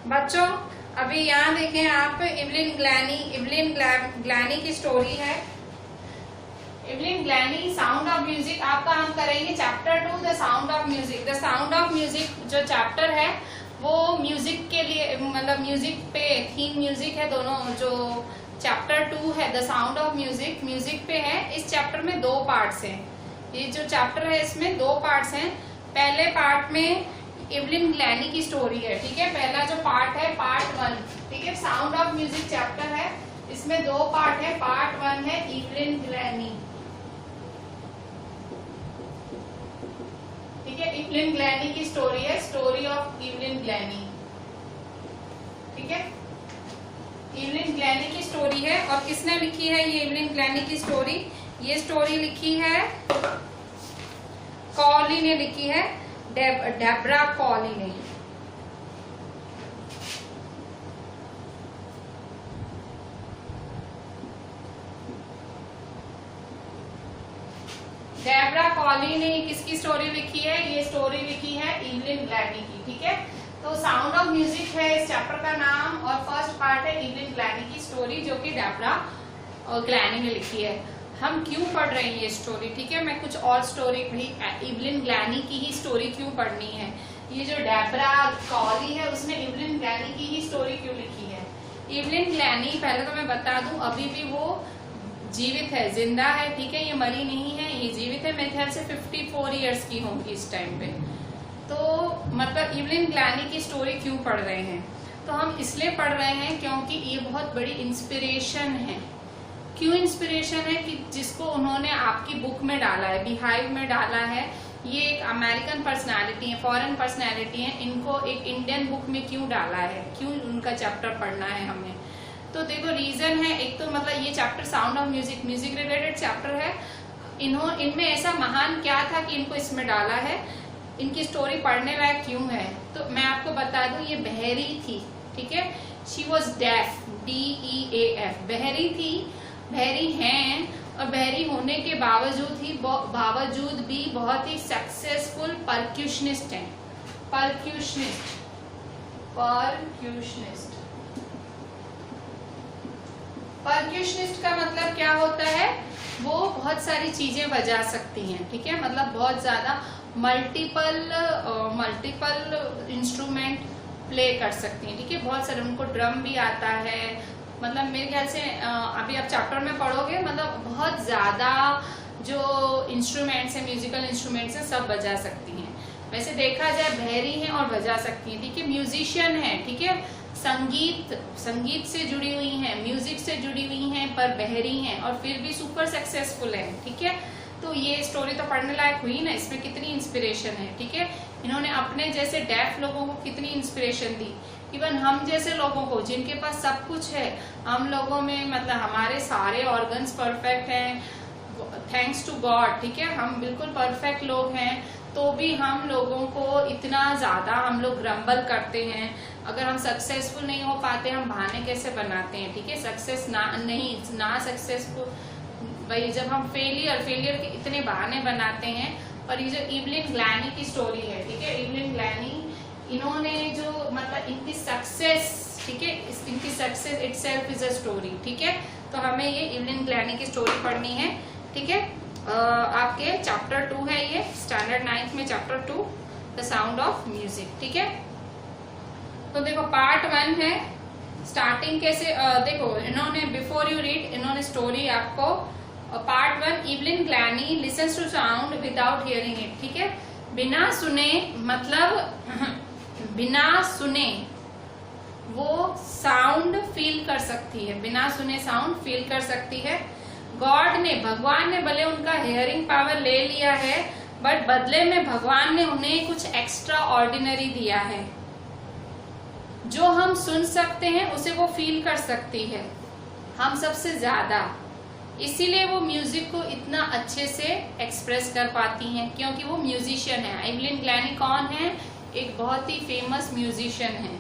बच्चों अभी यहाँ देखें आप, इवलिन ग्लैनी की स्टोरी है। इवलिन ग्लैनी साउंड ऑफ म्यूजिक, आपका हम करेंगे chapter 2 the sound of music. The sound of music जो चैप्टर है वो म्यूजिक के लिए, मतलब म्यूजिक पे थीम म्यूजिक है दोनों। जो चैप्टर 2 है the sound of music, music पे है। इस चैप्टर में 2 पार्ट्स हैं। ये जो चैप्टर है इसमें 2 पार्ट्स हैं। पहले पार्ट में इवलिन ग्लैनी की स्टोरी है, ठीक है। पहला जो पार्ट है पार्ट 1, ठीक है, साउंड ऑफ म्यूजिक चैप्टर है। इसमें 2 पार्ट है। पार्ट 1 है इवलिन ग्लैनी, ठीक है। इवलिन ग्लैनी की स्टोरी है, स्टोरी ऑफ इवलिन ग्लैनी, ठीक है। इवलिन ग्लैनी की स्टोरी है। और किसने लिखी है ये इवलिन ग्लैनी की स्टोरी? ये स्टोरी लिखी है कॉली ने लिखी है, डेब्रा कॉली ने। डेब्रा कॉली ने किसकी स्टोरी लिखी है? ये स्टोरी लिखी है इवलिन ग्लैनी की, ठीक है। तो साउंड ऑफ म्यूजिक है इस चैप्टर का नाम, और फर्स्ट पार्ट है इवलिन ग्लैनी की स्टोरी जो कि डेब्रा ग्लैनी ने लिखी है। हम क्यों पढ़ रहे हैं ये स्टोरी, ठीक है। मैं कुछ और स्टोरी भी, इवलिन ग्लैनी की ही स्टोरी क्यों पढ़नी है? ये जो डेब्रा कॉली है उसने इवलिन ग्लैनी की ही स्टोरी क्यों लिखी है? इवलिन ग्लैनी, पहले तो मैं बता दूं, अभी भी वो जीवित है, जिंदा है, ठीक है। ये मरी नहीं है, ये जीवित है। मेरे ख्याल से 54 ईयर्स की होंगी इस टाइम पे। तो मतलब इवलिन ग्लैनी की स्टोरी क्यों पढ़ रहे हैं? तो हम इसलिए पढ़ रहे हैं क्योंकि ये बहुत बड़ी इंस्पिरेशन है। क्यों इंस्पिरेशन है? कि जिसको उन्होंने आपकी बुक में डाला है, बिहाइव में डाला है। ये एक अमेरिकन पर्सनालिटी है, फॉरेन पर्सनालिटी है। इनको एक इंडियन बुक में क्यों डाला है, क्यों उनका चैप्टर पढ़ना है हमें? तो देखो रीजन है। एक तो मतलब ये chapter sound of music, music related chapter है। इनमें ऐसा महान क्या था कि इनको इसमें डाला है? इनकी स्टोरी पढ़ने लायक क्यों है? तो मैं आपको बता दूं, ये बहरी थी, ठीक है। शी वॉज डेफ, DEAF, बहरी थी, बहरी हैं, और बहरी होने के बावजूद भी बहुत ही सक्सेसफुल परक्यूशनिस्ट हैं। परक्यूशनिस्ट का मतलब क्या होता है? वो बहुत सारी चीजें बजा सकती हैं, ठीक है। मतलब बहुत ज्यादा मल्टीपल इंस्ट्रूमेंट प्ले कर सकती हैं, ठीक है। बहुत सारे, उनको ड्रम भी आता है। मतलब मेरे ख्याल से अभी आप चैप्टर में पढ़ोगे, मतलब बहुत ज्यादा जो इंस्ट्रूमेंट्स हैं, म्यूजिकल इंस्ट्रूमेंट्स हैं, सब बजा सकती हैं। वैसे देखा जाए बहरी हैं और बजा सकती हैं, ठीक है। म्यूजिशियन है, ठीक है। संगीत से जुड़ी हुई हैं, म्यूजिक से जुड़ी हुई हैं, पर बहरी हैं और फिर भी सुपर सक्सेसफुल है, ठीक है। तो ये स्टोरी तो पढ़ने लायक हुई ना। इसमें कितनी इंस्पिरेशन है, ठीक है। इन्होंने अपने जैसे डेफ लोगों को कितनी इंस्पिरेशन दी। इवन हम जैसे लोगों को, जिनके पास सब कुछ है, हम लोगों में मतलब हमारे सारे ऑर्गन्स परफेक्ट हैं, थैंक्स टू गॉड, ठीक है। हम बिल्कुल परफेक्ट लोग हैं, तो भी हम लोगों को इतना ज्यादा हम लोग ग्रम्बल करते हैं। अगर हम सक्सेसफुल नहीं हो पाते, हम बहाने कैसे बनाते हैं, ठीक है। सक्सेस ना सक्सेसफुल भाई, जब हम फेलियर के इतने बहाने बनाते हैं। और ये जो इवलिन ग्लैनी की स्टोरी है, ठीक है, इवलिन ग्लैनी, इन्होंने जो मतलब इनकी सक्सेस, ठीक है, इनकी success itself is a story, ठीक है। तो हमें ये इवलिन ग्लैनी की स्टोरी पढ़नी है, ठीक है। आपके चैप्टर 2 है ये, स्टैंडर्ड 9th में chapter 2 the sound of music, ठीक है। तो देखो पार्ट 1 है, स्टार्टिंग कैसे, देखो इन्होंने, बिफोर यू रीड, इन्होंने स्टोरी आपको, part 1, Evelyn Glennie listens to sound without hearing it, ठीक है। बिना सुने, मतलब बिना सुने वो साउंड फील कर सकती है, बिना सुने साउंड फील कर सकती है। गॉड ने, भगवान ने भले उनका हियरिंग पावर ले लिया है, बट बदले में भगवान ने उन्हें कुछ एक्स्ट्रा ऑर्डिनरी दिया है। जो हम सुन सकते हैं उसे वो फील कर सकती है, हम सबसे ज्यादा। इसीलिए वो म्यूजिक को इतना अच्छे से एक्सप्रेस कर पाती हैं, क्योंकि वो म्यूजिशियन है। इवलिन ग्लैनी कौन है? एक बहुत ही फेमस म्यूजिशियन है।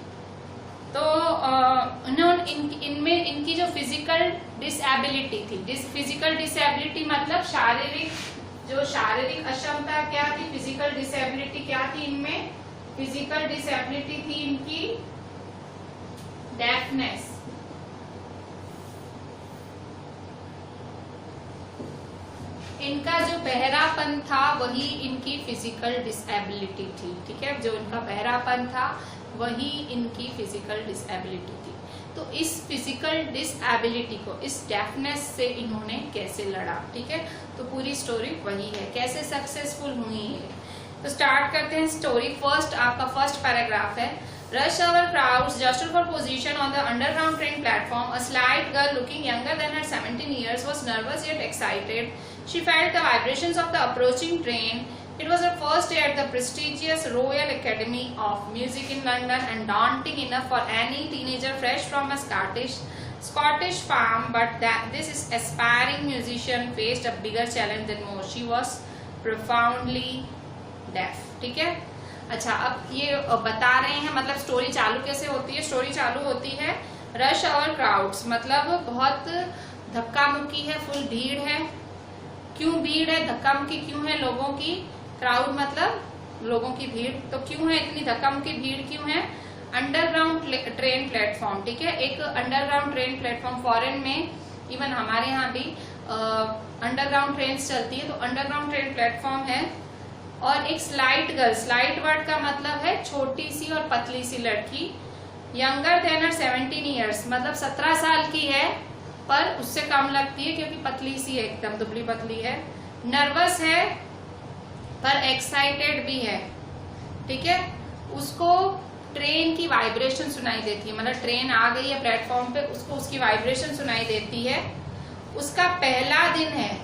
तो उन्होंने इनमें इनकी जो फिजिकल डिसेबिलिटी थी, फिजिकल डिसेबिलिटी मतलब शारीरिक अक्षमता क्या थी, फिजिकल डिसेबिलिटी क्या थी इनमें? फिजिकल डिसेबिलिटी थी इनकी डेफनेस, इनका जो बहरापन था वही इनकी फिजिकल डिसेबिलिटी थी। ठीक है, जो इनका बहरापन था वही इनकी फिजिकल डिसेबिलिटी थी। तो इस फिजिकल डिसेबिलिटी को, इस डेफनेस से इन्होंने कैसे लड़ा, ठीक है, तो पूरी स्टोरी वही है, कैसे सक्सेसफुल हुई है। तो स्टार्ट करते हैं स्टोरी। फर्स्ट, आपका फर्स्ट पैराग्राफ है, rush hour crowds jostled for position on the underground train platform. A slight girl looking younger than her 17 years was nervous yet excited. She felt the vibrations of the approaching train. It was her first day at the prestigious Royal Academy of Music in London and daunting enough for any teenager fresh from a Scottish farm. But this aspiring musician faced a bigger challenge than most. She was profoundly deaf. ठीक है, अच्छा, अब ये बता रहे हैं मतलब story चालू कैसे होती है। स्टोरी चालू होती है रश आवर क्राउड्स, मतलब बहुत धक्का मुक्की है, फुल भीड़ है। क्यों भीड़ है, धक्का मुक्की क्यों है लोगों की, क्राउड मतलब लोगों की भीड़, तो क्यों है इतनी धक्का मुक्की भीड़ क्यों है। अंडरग्राउंड ट्रेन प्लेटफॉर्म, ठीक है, एक अंडरग्राउंड ट्रेन प्लेटफॉर्म, फॉरेन में इवन हमारे यहाँ भी अंडरग्राउंड ट्रेन चलती है, तो अंडरग्राउंड ट्रेन प्लेटफॉर्म है। और एक स्लाइट गर्ल, स्लाइट वर्ड का मतलब है छोटी सी और पतली सी लड़की, यंगर देन हर 17 years, मतलब 17 साल की है पर उससे कम लगती है क्योंकि पतली सी है, एकदम दुबली पतली है। नर्वस है पर एक्साइटेड भी है, ठीक है। उसको ट्रेन की वाइब्रेशन सुनाई देती है, मतलब ट्रेन आ गई है प्लेटफॉर्म पे, उसको उसकी वाइब्रेशन सुनाई देती है। उसका पहला दिन है,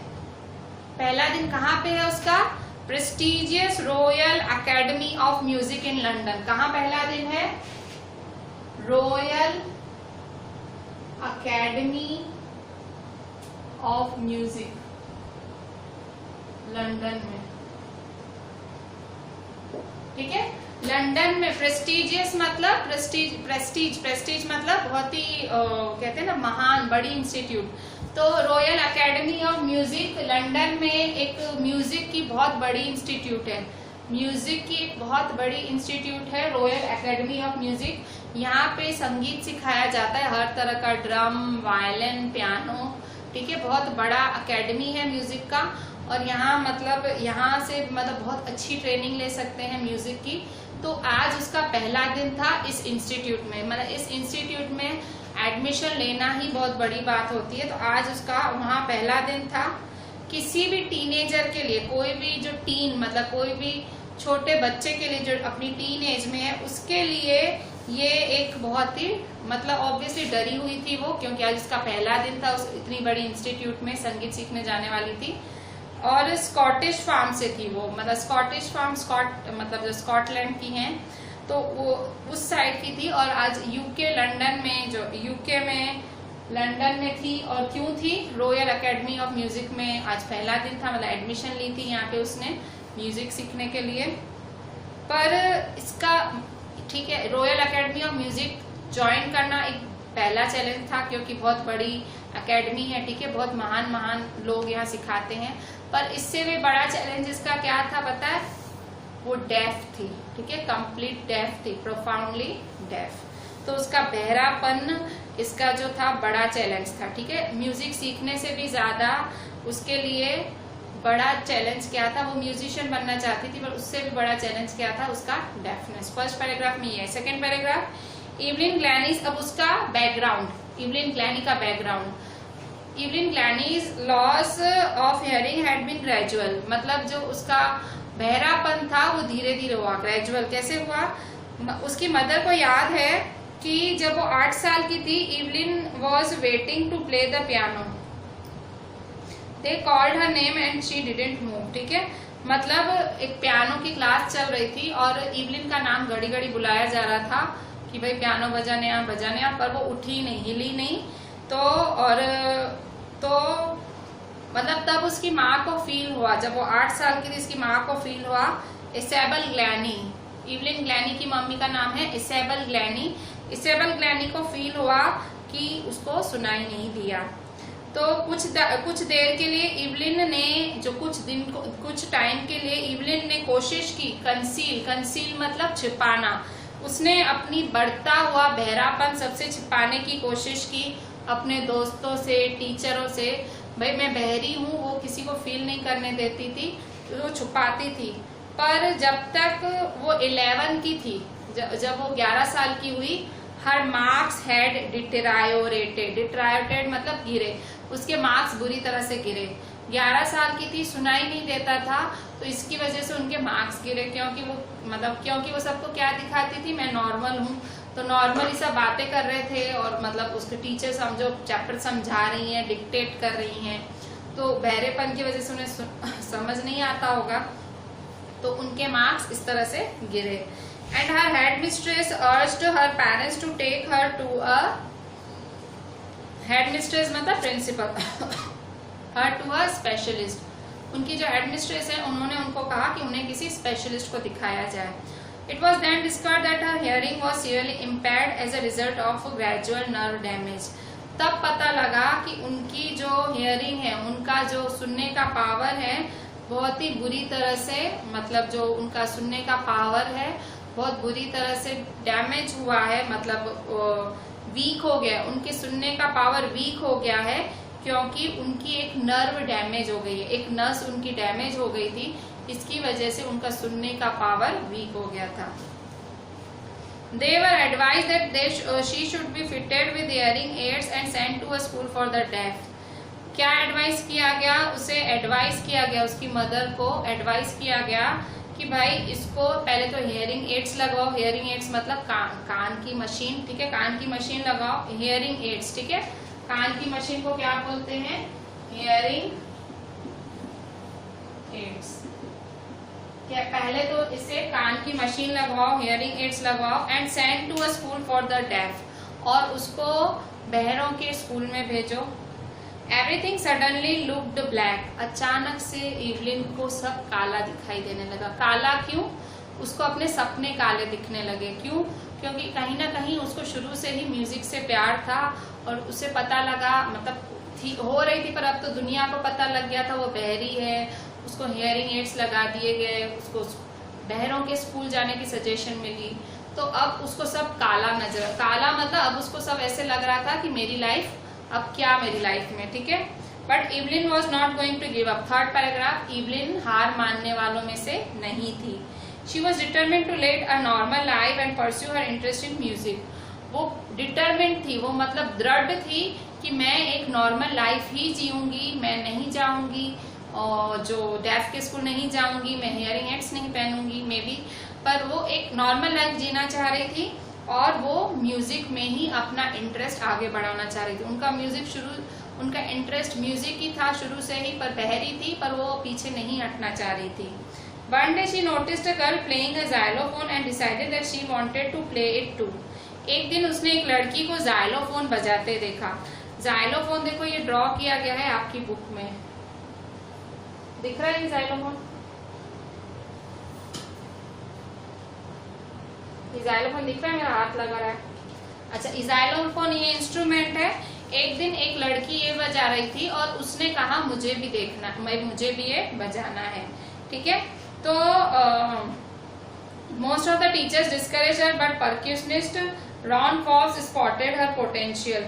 पहला दिन कहाँ पे है उसका, prestigious royal academy of music in London. कहाँ पहला दिन है, royal academy of music London में, ठीक है। लंदन में प्रेस्टिजियस मतलब प्रेस्टीज मतलब बहुत ही कहते हैं ना महान, बड़ी इंस्टीट्यूट। तो royal academy of music London में एक म्यूजिक की बहुत बड़ी इंस्टीट्यूट है, म्यूजिक की एक बहुत बड़ी इंस्टीट्यूट है रॉयल एकेडमी ऑफ म्यूजिक। यहाँ पे संगीत सिखाया जाता है, हर तरह का, ड्रम, वायलिन, पियानो, ठीक है। बहुत बड़ा एकेडमी है म्यूजिक का, और यहाँ मतलब यहाँ से मतलब बहुत अच्छी ट्रेनिंग ले सकते हैं म्यूजिक की। तो आज उसका पहला दिन था इस इंस्टीट्यूट में, मतलब इस इंस्टीट्यूट में एडमिशन लेना ही बहुत बड़ी बात होती है। तो आज उसका वहाँ पहला दिन था। किसी भी टीनेजर के लिए, कोई भी जो टीन मतलब कोई भी छोटे बच्चे के लिए जो अपनी टीन एज में है, उसके लिए ये एक बहुत ही मतलब ऑब्वियसली डरी हुई थी वो, क्योंकि आज उसका पहला दिन था, उस इतनी बड़ी इंस्टीट्यूट में संगीत सीखने जाने वाली थी। और स्कॉटिश फार्म से थी वो, मतलब स्कॉटिश फार्म, मतलब जो स्कॉटलैंड की हैं, तो वो उस साइड की थी। और आज यूके लंदन में, जो यूके में लंदन में थी। और क्यों थी, रॉयल एकेडमी ऑफ म्यूजिक में आज पहला दिन था, मतलब एडमिशन ली थी यहाँ पे उसने म्यूजिक सीखने के लिए। पर इसका ठीक है, royal academy of music join करना एक पहला चैलेंज था, क्योंकि बहुत बड़ी एकेडमी है, ठीक है, बहुत महान महान लोग यहाँ सिखाते हैं। पर इससे भी बड़ा चैलेंज इसका क्या था पता है, वो डेफ थी, ठीक है, कंप्लीट डेफ थी, प्रोफाउंडली डेफ। तो उसका बहरापन इसका जो था बड़ा चैलेंज था, ठीक है। म्यूजिक सीखने से भी ज्यादा उसके लिए बड़ा चैलेंज क्या था, वो म्यूजिशियन बनना चाहती थी, पर उससे भी बड़ा चैलेंज क्या था, उसका डेफनेस। फर्स्ट पैराग्राफ में ये है। सेकेंड पैराग्राफ, इवलिन ग्लैनीज, अब उसका बैकग्राउंड, इवलिन ग्लैनी का background. Evelyn Glennie's loss of hearing had been gradual, मतलब जो उसका बहरापन था वो धीरे धीरे हुआ, ग्रेजुअल कैसे हुआ। उसकी मदर को याद है कि जब वो 8 साल की थी, Evelyn was waiting to play the piano, they called her name and she didn't move, ठीक है। मतलब एक पियानो की क्लास चल रही थी और इवलिन का नाम घड़ी घड़ी बुलाया जा रहा था कि भाई पियानो बजाने आ, बजाने आ, पर वो उठी नहीं, हिली नहीं। तो मतलब तब उसकी माँ को फील हुआ, जब वो 8 साल की थी, इसकी माँ को फील हुआ, इसेबल ग्लैनी, इवलिन ग्लैनी की मम्मी का नाम है इसेबल ग्लैनी, इसेबल ग्लैनी को फील हुआ कि उसको सुनाई नहीं दिया। तो कुछ देर के लिए इवलिन ने, जो कुछ टाइम के लिए इवलिन ने कोशिश की कंसील मतलब छिपाना, उसने अपनी बढ़ता हुआ बहरापन सबसे छिपाने की कोशिश की, अपने दोस्तों से, टीचरों से। भाई मैं बहरी हूँ वो किसी को फील नहीं करने देती थी, तो वो छुपाती थी। पर जब तक वो 11 की थी, जब वो 11 साल की हुई, हर मार्क्स हैड डिटरायोरेटेड मतलब गिरे, उसके मार्क्स बुरी तरह से गिरे। 11 साल की थी, सुनाई नहीं देता था, तो इसकी वजह से उनके मार्क्स गिरे, क्योंकि वो सबको क्या दिखाती थी, मैं नॉर्मल हूँ। तो नॉर्मली सब बातें कर रहे थे और मतलब उसके टीचर समझो चैप्टर समझा रही हैं, डिक्टेट कर रही हैं, तो बहरेपन की वजह से उन्हें समझ नहीं आता होगा, तो उनके मार्क्स इस तरह से गिरे। And her headmistress urged her parents to take her to a headmistress मतलब principal her to a specialist. उनकी जो हेडमिस्ट्रेस है उन्होंने उनको कहा कि उन्हें किसी स्पेशलिस्ट को दिखाया जाए। It was then discovered that her hearing was severely impaired as a result of gradual nerve damage. तब पता लगा कि उनकी जो हियरिंग है, उनका जो सुनने का पावर है, बहुत ही बुरी तरह से, मतलब जो उनका सुनने का पावर है बहुत बुरी तरह से डैमेज हुआ है, मतलब वीक हो गया, उनके सुनने का पावर वीक हो गया है, क्योंकि उनकी एक नर्व डैमेज हो गई है, एक नस उनकी डैमेज हो गई थी, इसकी वजह से उनका सुनने का पावर वीक हो गया था। They were advised that she should be fitted with hearing aids and sent to a school for the deaf. क्या एडवाइस किया गया? उसे एडवाइस किया गया, उसकी मदर को एडवाइस किया गया कि भाई इसको पहले तो हियरिंग एड्स लगाओ। हियरिंग एड्स मतलब कान की मशीन, ठीक है, कान की मशीन लगाओ, हियरिंग एड्स, ठीक है। कान की मशीन को क्या बोलते हैं? Hearing aids. क्या पहले तो इसे कान की मशीन लगवाओ, हियरिंग एड्स लगवाओ, and send to a school for the deaf, और उसको बहरों के स्कूल में भेजो। Everything suddenly looked black. अचानक से इवलिन को सब काला दिखाई देने लगा। काला क्यों? उसको अपने सपने काले दिखने लगे। क्यों? क्योंकि कहीं ना कहीं उसको शुरू से ही म्यूजिक से प्यार था, और उसे पता लगा, मतलब हो रही थी, पर अब तो दुनिया को पता लग गया था वो बहरी है। उसको हियरिंग एड्स लगा दिए गए, उसको बहरों के स्कूल जाने की सजेशन मिली, तो अब उसको सब काला नजर, काला मतलब अब उसको सब ऐसे लग रहा था कि मेरी लाइफ, अब क्या मेरी लाइफ में, ठीक है। But Evelyn was not going to give up. Third paragraph, Evelyn हार मानने वालों में से नहीं थी। She was determined to lead a normal life and pursue her interest in music. वो डिटरमिन्ड थी, वो मतलब दृढ़ थी कि मैं एक नॉर्मल लाइफ ही जीऊंगी, मैं नहीं जाऊंगी और जो डेफ के स्कूल नहीं जाऊंगी, मैं हियरिंग एड्स नहीं पहनूंगी मे बी, पर वो एक नॉर्मल लाइफ जीना चाह रही थी, और वो म्यूजिक में ही अपना इंटरेस्ट आगे बढ़ाना चाह रही थी। उनका इंटरेस्ट म्यूजिक ही था शुरू से ही, पर बहरी थी, पर वो पीछे नहीं हटना चाह रही थी। One day she noticed a girl playing a xylophone and decided that she wanted to play it too. एक दिन उसने एक लड़की को जाइलोफोन बजाते देखा। जाइलोफोन देखो, ये ड्रॉ किया गया है आपकी बुक में, दिख रहा है जाइलोफोन? इजाइलोफोन दिख रहा है? मेरा हाथ लगा रहा है। अच्छा, इजाइलोफोन ये इंस्ट्रूमेंट है। एक दिन एक लड़की ये बजा रही थी और उसने कहा मुझे भी देखना, मुझे भी ये बजाना है, ठीक है। तो most of the teachers discourage her, but percussionist Ron Fox spotted her potential.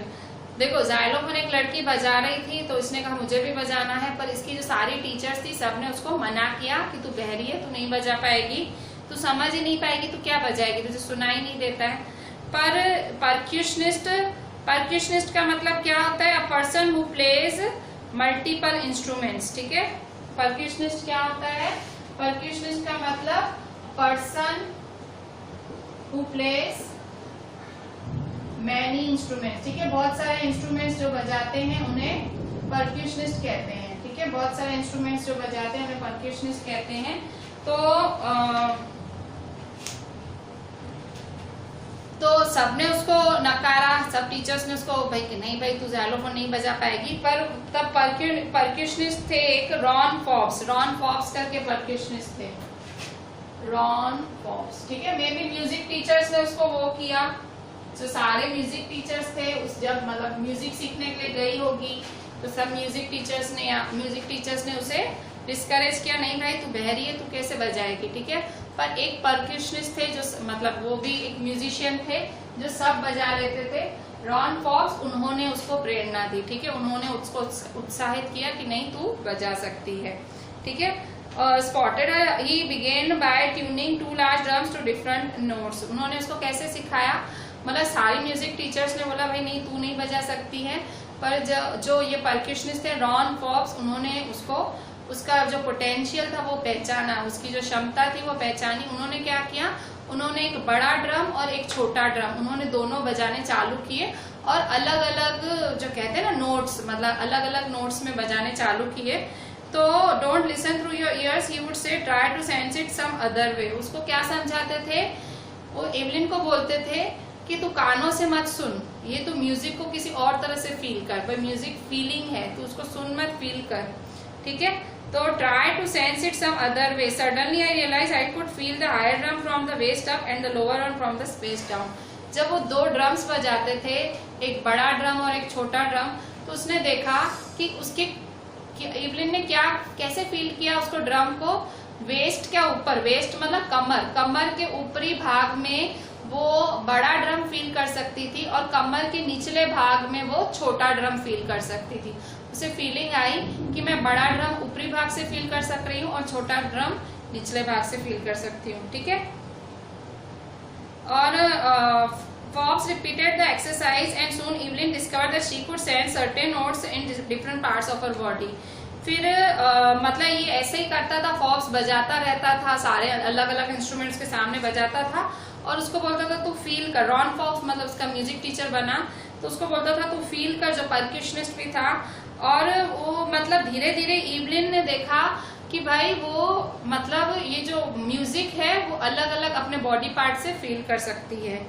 देखो, जाइलोफोन एक लड़की बजा रही थी तो इसने कहा मुझे भी बजाना है, पर इसकी जो सारी टीचर्स थी सबने उसको मना किया कि तू बहरी है, तू नहीं बजा पाएगी, तू समझ ही नहीं पाएगी, तू क्या बजाएगी, तुझे सुनाई नहीं देता है। पर परक्यूशनिस्ट का मतलब क्या होता है? A person who plays multiple instruments, ठीक है। परक्यूशनिस्ट क्या होता है? परक्यूशनिस्ट का मतलब person who plays many instruments, ठीक है। बहुत सारे इंस्ट्रूमेंट्स जो बजाते हैं उन्हें परक्यूशनिस्ट कहते हैं, ठीक है। बहुत सारे इंस्ट्रूमेंट्स जो बजाते हैं उन्हें परक्यूशनिस्ट कहते हैं। तो सबने उसको नकारा, सब टीचर्स ने उसको भाई कि नहीं भाई तू जाइलोफोन नहीं बजा पाएगी। पर तब परक्यूशनिस्ट थे एक रॉन फॉब्स करके परक्यूशनिस्ट थे, रॉन फॉब्स, ठीक है। मे बी म्यूजिक टीचर्स ने उसको वो किया, जो सारे म्यूजिक टीचर्स थे उस जब मतलब म्यूजिक सीखने के लिए गई होगी तो सब म्यूजिक टीचर्स ने उसे डिस्करेज किया, नहीं भाई तू बहरी है, तू कैसे बजाएगी, ठीक है। पर एक परक्यूशनिस्ट थे जो मतलब वो भी एक म्यूजिशियन थे जो सब बजा लेते थे, रॉन फॉक्स, उन्होंने उसको प्रेरणा दी, ठीक है, उन्होंने उसको उत्साहित किया कि नहीं तू बजा सकती है, ठीक है। Spotted he began by tuning 2 large drums to different notes. उन्होंने उसको कैसे सिखाया, मतलब सारी म्यूजिक टीचर्स ने बोला भाई नहीं तू नहीं बजा सकती है, पर जो ये परक्यूशनिस्ट थे रॉन फॉक्स, उन्होंने उसको उसका जो पोटेंशियल था वो पहचाना, उसकी जो क्षमता थी वो पहचानी। उन्होंने क्या किया, उन्होंने एक बड़ा ड्रम और एक छोटा ड्रम उन्होंने दोनों बजाने चालू किए और अलग अलग जो कहते हैं ना नोट्स, मतलब अलग अलग नोट्स में बजाने चालू किए। तो don't listen through your ears, he would say try to sense it some other way. उसको क्या समझाते थे, वो एवलिन को बोलते थे कि तू कानों से मत सुन, ये तू म्यूजिक को किसी और तरह से फील कर, भाई म्यूजिक फीलिंग है, तू उसको सुन मत फील कर, ठीक है। तो try to sense it some other way, suddenly I realise I could feel the higher drum from the waist up and the lower one from the space down. जब वो 2 ड्रम्स बजाते थे, एक बड़ा ड्रम और एक छोटा ड्रम, तो उसने देखा कि उसके एवलिन ने क्या कैसे फील किया उसको ड्रम को, वेस्ट क्या ऊपर, वेस्ट मतलब कमर के ऊपरी भाग में वो बड़ा ड्रम फील कर सकती थी और कमर के निचले भाग में वो छोटा ड्रम फील कर सकती थी। उसे फीलिंग आई कि मैं बड़ा ड्रम ऊपरी भाग से फील कर सक रही हूँ और छोटा ड्रम निचले भाग से फील कर सकती हूँ, ठीक है। और Fox repeated the exercise and soon Evelyn discovered that she could sense certain notes in different parts of her body. फिर मतलब ये ऐसे ही करता था, फॉक्स बजाता रहता था, सारे अलग अलग इंस्ट्रूमेंट्स के सामने बजाता था और उसको बोलता था तू फील कर। रॉन फॉक्स मतलब उसका म्यूजिक टीचर बना, तो उसको बोलता था तू फील कर, जो परक्यूशनिस्ट भी था। और वो मतलब धीरे धीरे एवलिन ने देखा कि भाई वो मतलब ये जो म्यूजिक है वो अलग अलग अपने बॉडी पार्ट से फील कर सकती है।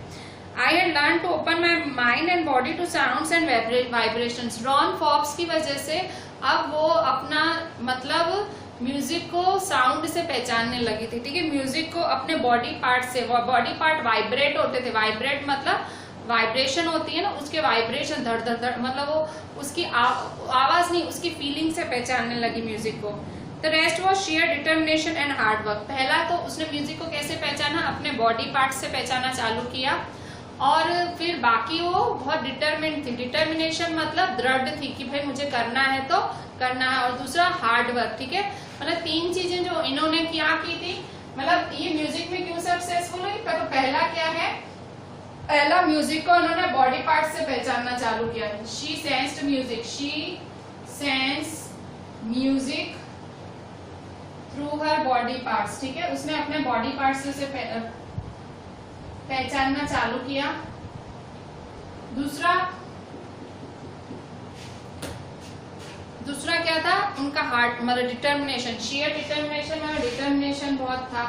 I had learned to open my mind and body to sounds and vibrations. Ron Fox की वजह से अब वो अपना मतलब म्यूजिक को साउंड से पहचानने लगी थी, ठीक है। म्यूजिक को अपने बॉडी पार्ट से, बॉडी पार्ट वाइब्रेट होते थे, वाइब्रेट मतलब वाइब्रेशन होती है ना, उसके वाइब्रेशन धड़ धड़ धड़, मतलब वो उसकी आवाज नहीं, उसकी फीलिंग से पहचानने लगी म्यूजिक को। The rest was share determination and hard work. पहला तो उसने म्यूजिक को कैसे पहचाना, अपने बॉडी पार्ट से पहचाना चालू किया और फिर बाकी वो बहुत डिटरमिनेट थी। डिटर्मिनेशन मतलब दृढ़ थी कि भाई मुझे करना है तो करना है, और दूसरा हार्ड वर्क, ठीक है। मतलब 3 चीजें जो इन्होंने क्या की थी, मतलब ये म्यूजिक में क्यों सक्सेसफुल हुई। तो पहला क्या है, पहला म्यूजिक को उन्होंने बॉडी पार्ट से पहचानना चालू किया। She sensed music, she sense music through her body parts, ठीक है। उसने अपने बॉडी पार्ट्स से पहचानना चालू किया। दूसरा क्या था उनका हार्ट मतलब डिटर्मिनेशन, शेयर डिटर्मिनेशन, मतलब डिटर्मिनेशन बहुत था।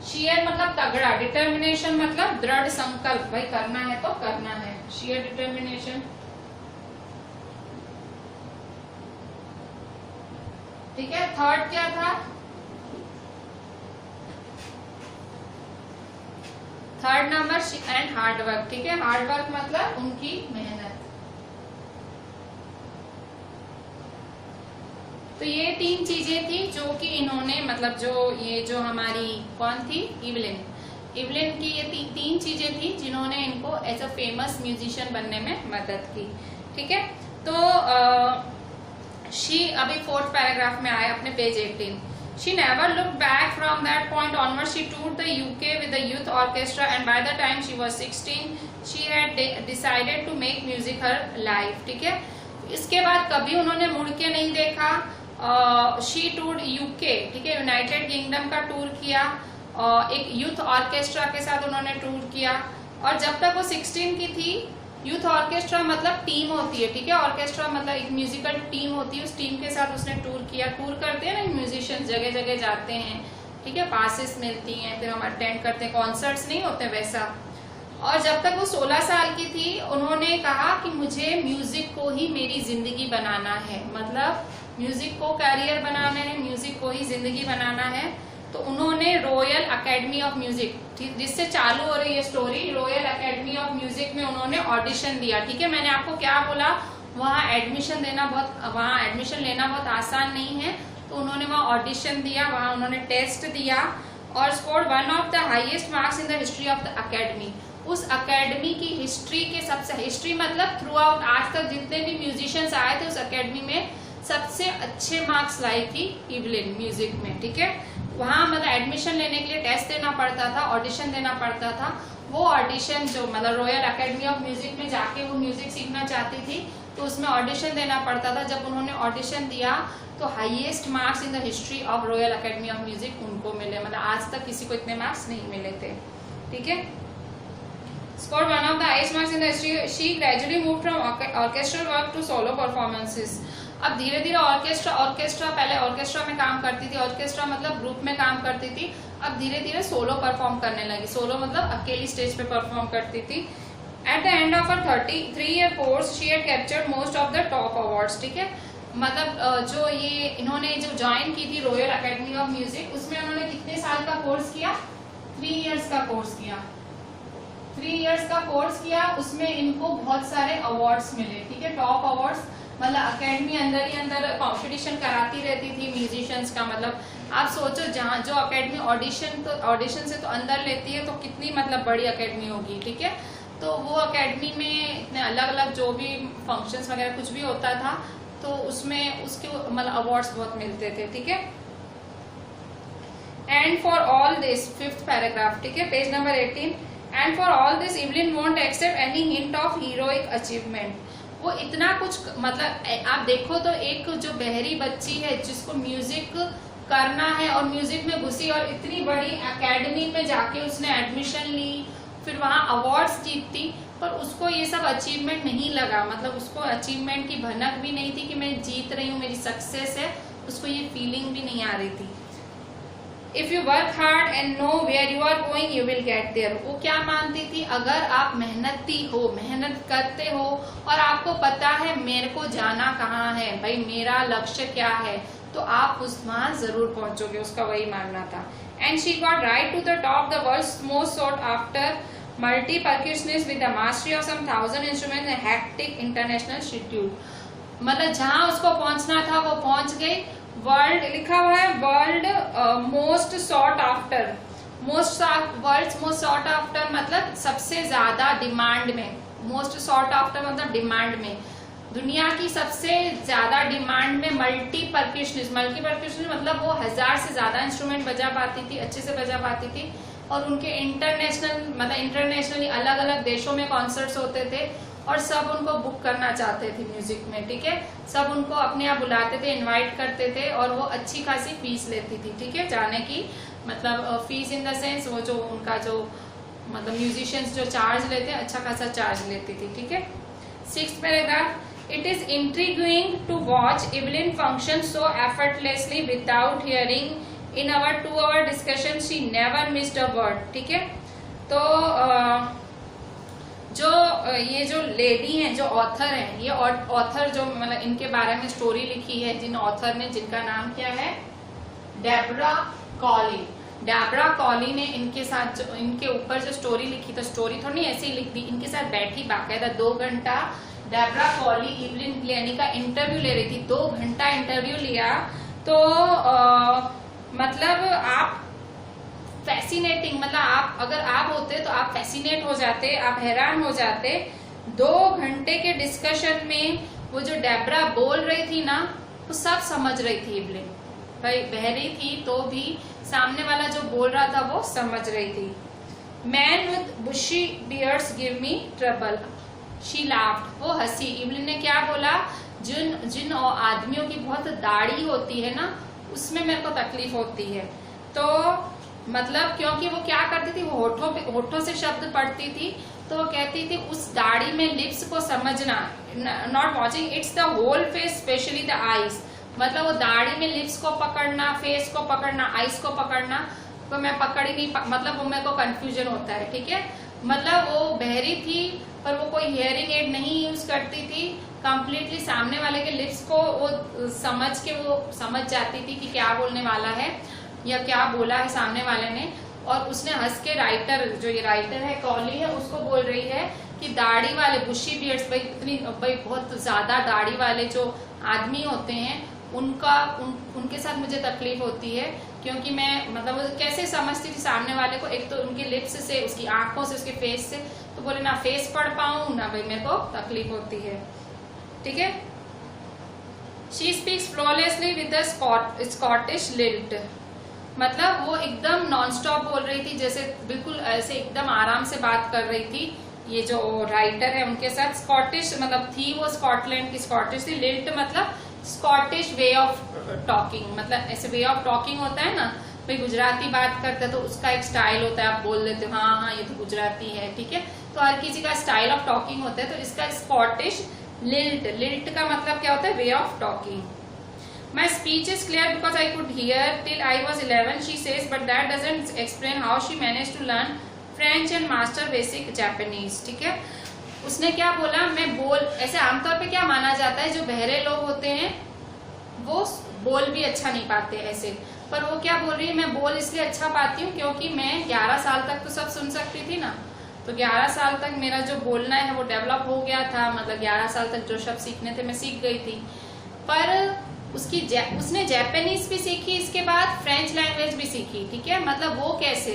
शेयर मतलब तगड़ा, डिटर्मिनेशन मतलब दृढ़ संकल्प, भाई करना है तो करना है, शेयर डिटर्मिनेशन, ठीक है। थर्ड क्या था, third number and hard work, ठीक है। हार्ड वर्क मतलब उनकी मेहनत। तो ये 3 चीजें थी जो कि इन्होंने मतलब जो हमारी कौन थी, इवलिन की ये 3 चीजें थी जिन्होंने इनको एज अ फेमस म्यूजिशियन बनने में मदद की, ठीक है। तो शी अभी 4th पैराग्राफ में आए अपने page 18। She never looked back from that point onwards. She toured the UK with the youth orchestra and by the time she was 16, she had decided to make music her life, ठीक है। इसके बाद कभी उन्होंने मुड़ के नहीं देखा। शी टूर्ड यूके, ठीक है, यूनाइटेड किंगडम का टूर किया, एक यूथ ऑर्केस्ट्रा के साथ उन्होंने टूर किया। और जब तक वो 16 की थी, यूथ ऑर्केस्ट्रा मतलब टीम होती है, ठीक है, ऑर्केस्ट्रा मतलब एक म्यूजिकल टीम होती है, उस टीम के साथ उसने टूर किया। टूर करते हैं ना म्यूजिशियंस, जगह जगह जाते हैं, ठीक है, पासेस मिलती हैं, फिर हम अटेंड करते हैं, कॉन्सर्ट्स नहीं होते वैसा। और जब तक वो 16 साल की थी, उन्होंने कहा कि मुझे म्यूजिक को ही मेरी जिंदगी बनाना है, मतलब म्यूजिक को कैरियर बनाना है, म्यूजिक को ही जिंदगी बनाना है। तो उन्होंने रॉयल एकेडमी ऑफ म्यूजिक, जिससे चालू हो रही है story, royal academy of music में उन्होंने ऑडिशन दिया, ठीक है। मैंने आपको क्या बोला, वहाँ एडमिशन लेना बहुत आसान नहीं है, तो उन्होंने वहाँ ऑडिशन दिया, वहाँ उन्होंने टेस्ट दिया और scored one of the highest marks in the history of the academy. उस अकेडमी की हिस्ट्री के सबसे, हिस्ट्री मतलब थ्रू आउट आज तक जितने भी म्यूजिशियंस आए थे उस अकेडमी में सबसे अच्छे मार्क्स लाई थी इवलिन म्यूजिक में, ठीक है। वहां मतलब एडमिशन लेने के लिए टेस्ट देना पड़ता था, ऑडिशन देना पड़ता था। वो ऑडिशन जो मतलब रॉयल अकेडमी ऑफ म्यूजिक में जाके वो म्यूजिक सीखना चाहती थी तो उसमें ऑडिशन देना पड़ता था। जब उन्होंने ऑडिशन दिया तो highest marks in the history of royal academy of music उनको मिले, मतलब आज तक किसी को इतने मार्क्स नहीं मिले थे, ठीक है। Scored one of the highest marks in the history. She gradually moved from orchestral work to solo performances. अब धीरे धीरे ऑर्केस्ट्रा पहले ऑर्केस्ट्रा में काम करती थी, ऑर्केस्ट्रा मतलब ग्रुप में काम करती थी, अब धीरे धीरे सोलो परफॉर्म करने लगी। सोलो मतलब अकेली स्टेज पे परफॉर्म करती थी। At the end of her 33-year course she had captured most of the top awards, ठीक है। मतलब जो ये इन्होंने जो ज्वाइन की थी रॉयल अकेडमी ऑफ म्यूजिक उसमें उन्होंने कितने साल का कोर्स किया? 3 years का कोर्स किया। 3 years का कोर्स किया, उसमें इनको बहुत सारे अवार्ड्स मिले, ठीक है। टॉप अवार्ड्स मतलब अकेडमी अंदर ही अंदर कंपटीशन कराती रहती थी म्यूजिशियंस का। मतलब आप सोचो जहाँ जो अकेडमी ऑडिशन से तो अंदर लेती है तो कितनी मतलब बड़ी अकेडमी होगी, ठीक है। तो वो अकेडमी में इतने अलग अलग जो भी फंक्शंस वगैरह कुछ भी होता था तो उसमें उसके मतलब अवार्ड्स बहुत मिलते थे, ठीक है। And for all this, 5th paragraph, ठीक है, page number 18। And for all this Evelyn won't accept any hint of heroic achievement. वो इतना कुछ मतलब आप देखो तो एक जो बहरी बच्ची है जिसको म्यूजिक करना है और म्यूजिक में घुसी और इतनी बड़ी एकेडमी में जाके उसने एडमिशन ली, फिर वहां अवार्ड्स जीतती, पर उसको ये सब अचीवमेंट नहीं लगा। मतलब उसको अचीवमेंट की भनक भी नहीं थी कि मैं जीत रही हूँ, मेरी सक्सेस है, उसको ये फीलिंग भी नहीं आ रही थी। If you work hard and know where you are going you will get there. वो क्या मानती थी, अगर आप मेहनती हो, मेहनत करते हो और आपको पता है मेरे को जाना कहाँ है, भाई मेरा लक्ष्य क्या है, तो आप उस वहां जरूर पहुंचोगे, उसका वही मानना था। And she got right to the top the world's most sought after multi percussionist with the mastery of some 1000 instruments and hectic international schedule. मतलब जहां उसको पहुंचना था वो पहुंच गई। वर्ल्ड लिखा हुआ है, world most sought after, world most sought after मतलब सबसे ज्यादा डिमांड में, मोस्ट सॉट आफ्टर मतलब डिमांड में, दुनिया की सबसे ज्यादा डिमांड में मल्टी परक्यूशनिस्ट मतलब वो 1000 से ज्यादा इंस्ट्रूमेंट बजा पाती थी, अच्छे से बजा पाती थी। और उनके इंटरनेशनली अलग अलग देशों में कॉन्सर्ट्स होते थे और सब उनको बुक करना चाहते थे म्यूजिक में, ठीक है। सब उनको अपने यहाँ बुलाते थे, इनवाइट करते थे और वो अच्छी खासी फीस लेती थी, ठीक है, जाने की। मतलब फीस इन द सेंस वो जो उनका जो मतलब म्यूजिशियंस जो चार्ज लेते हैं अच्छा खासा चार्ज लेती थी, ठीक है। 6th paragraph, it is intriguing to watch Evelyn function so effortlessly without hearing in our 2 hour discussion she never missed a word, ठीक है। तो जो ये जो लेडी हैं, जो ऑथर हैं, ये ऑथर जो मतलब इनके बारे में स्टोरी लिखी है जिन ऑथर ने, जिनका नाम क्या है, डेब्रा कॉली। डेब्रा कॉली ने इनके साथ जो इनके ऊपर जो स्टोरी लिखी, तो स्टोरी थोड़ी ऐसे ही लिख दी, इनके साथ बैठी बाकायदा 2 घंटा डेब्रा कॉली इवलिन ग्लेनी का इंटरव्यू ले रही थी। 2 घंटा इंटरव्यू लिया। तो मतलब आप फैसिनेटिंग, मतलब आप अगर आप होते तो आप फैसिनेट हो जाते, आप हैरान हो जाते। 2 घंटे के डिस्कशन में वो जो डेब्रा बोल रही थी ना, वो सब समझ रही थी इवलिन। भाई बहरी थी तो भी सामने वाला जो बोल रहा था वो समझ रही थी। Man with bushy beards give me trouble, she laughed, वो हंसी। इवलिन ने क्या बोला, जिन आदमियों की बहुत दाढ़ी होती है ना उसमें मेरे को तकलीफ होती है। तो मतलब क्योंकि वो क्या करती थी, वो होठों से शब्द पढ़ती थी, तो वो कहती थी उस दाढ़ी में लिप्स को समझना, not watching it's the whole face specially the eyes. मतलब वो दाढ़ी में लिप्स को पकड़ना, फेस को पकड़ना, आईज को पकड़ना, तो मैं पकड़ ही नहीं, मतलब वो मेरे को कंफ्यूजन होता है, ठीक है। मतलब वो बहरी थी पर वो कोई हियरिंग एड नहीं यूज करती थी, कंप्लीटली सामने वाले के लिप्स को वो समझ के वो समझ जाती थी कि क्या बोलने वाला है या क्या बोला है सामने वाले ने। और उसने हंस के राइटर, जो ये राइटर है कॉली है, उसको बोल रही है कि दाढ़ी वाले बुशी बियर्ड्स, भाई बहुत ज्यादा दाढ़ी वाले जो आदमी होते हैं उनके साथ मुझे तकलीफ होती है, क्योंकि मैं मतलब वो कैसे समझती थी सामने वाले को, एक तो उनकी लिप्स से, उसकी आंखों से, उसके फेस से, तो बोले ना फेस पढ़ पाऊं ना भाई मेरे को तकलीफ होती है। ठीक है। She speaks flawlessly with the Scottish lilt, मतलब वो एकदम नॉन स्टॉप बोल रही थी, जैसे बिल्कुल ऐसे एकदम आराम से बात कर रही थी। ये जो राइटर है उनके साथ स्कॉटिश मतलब थी, वो स्कॉटलैंड की स्कॉटिश थी। लिल्ट मतलब स्कॉटिश वे ऑफ टॉकिंग, मतलब ऐसे वे ऑफ टॉकिंग होता है ना, भाई गुजराती बात करते तो उसका एक स्टाइल होता है, आप बोल देते हो हाँ हाँ ये तो गुजराती है। ठीक है, तो हर किसी का स्टाइल ऑफ टॉकिंग होता है, तो इसका स्कॉटिश लिल्ट, लिल्ट का मतलब क्या होता है, way of talking. My speech is clear because I could hear till I was 11, she says, but that doesn't explain how she managed to learn French and master basic Japanese. ठीक है, उसने क्या बोला, मैं बोल, ऐसे आमतौर पे क्या माना जाता है, जो बहरे लोग होते हैं वो बोल भी अच्छा नहीं पाते ऐसे, पर वो क्या बोल रही है, मैं बोल इसलिए अच्छा पाती हूँ क्योंकि मैं 11 साल तक तो सब सुन सकती थी ना, तो 11 साल तक मेरा जो बोलना है वो डेवलप हो गया था, मतलब 11 साल तक जो शब्द सीखने थे मैं सीख गई थी। पर उसने जापानीज भी सीखी, इसके बाद फ्रेंच लैंग्वेज भी सीखी। ठीक है, मतलब वो कैसे,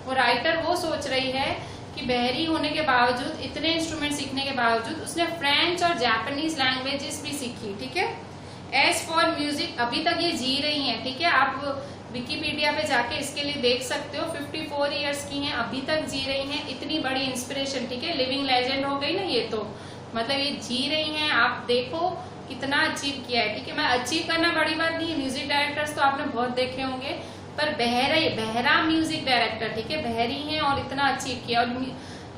वो राइटर वो सोच रही है कि बहरी होने के बावजूद, इतने इंस्ट्रूमेंट सीखने के बावजूद उसने फ्रेंच और जापानीज लैंग्वेजेस भी सीखी। ठीक है। एज फॉर म्यूजिक, अभी तक ये जी रही हैं। ठीक है, आप विकिपीडिया पे जाके इसके लिए देख सकते हो, 54 ईयर्स की हैं, अभी तक जी रही हैं, इतनी बड़ी इंस्पिरेशन। ठीक है, लिविंग लेजेंड हो गई ना ये, तो मतलब ये जी रही हैं, आप देखो कितना अचीव किया है। ठीक है, मैं अचीव करना बड़ी बात नहीं है, म्यूजिक डायरेक्टर्स तो आपने बहुत देखे होंगे, पर बहरा म्यूजिक डायरेक्टर, ठीक है, बहरी हैं और इतना अचीव किया। और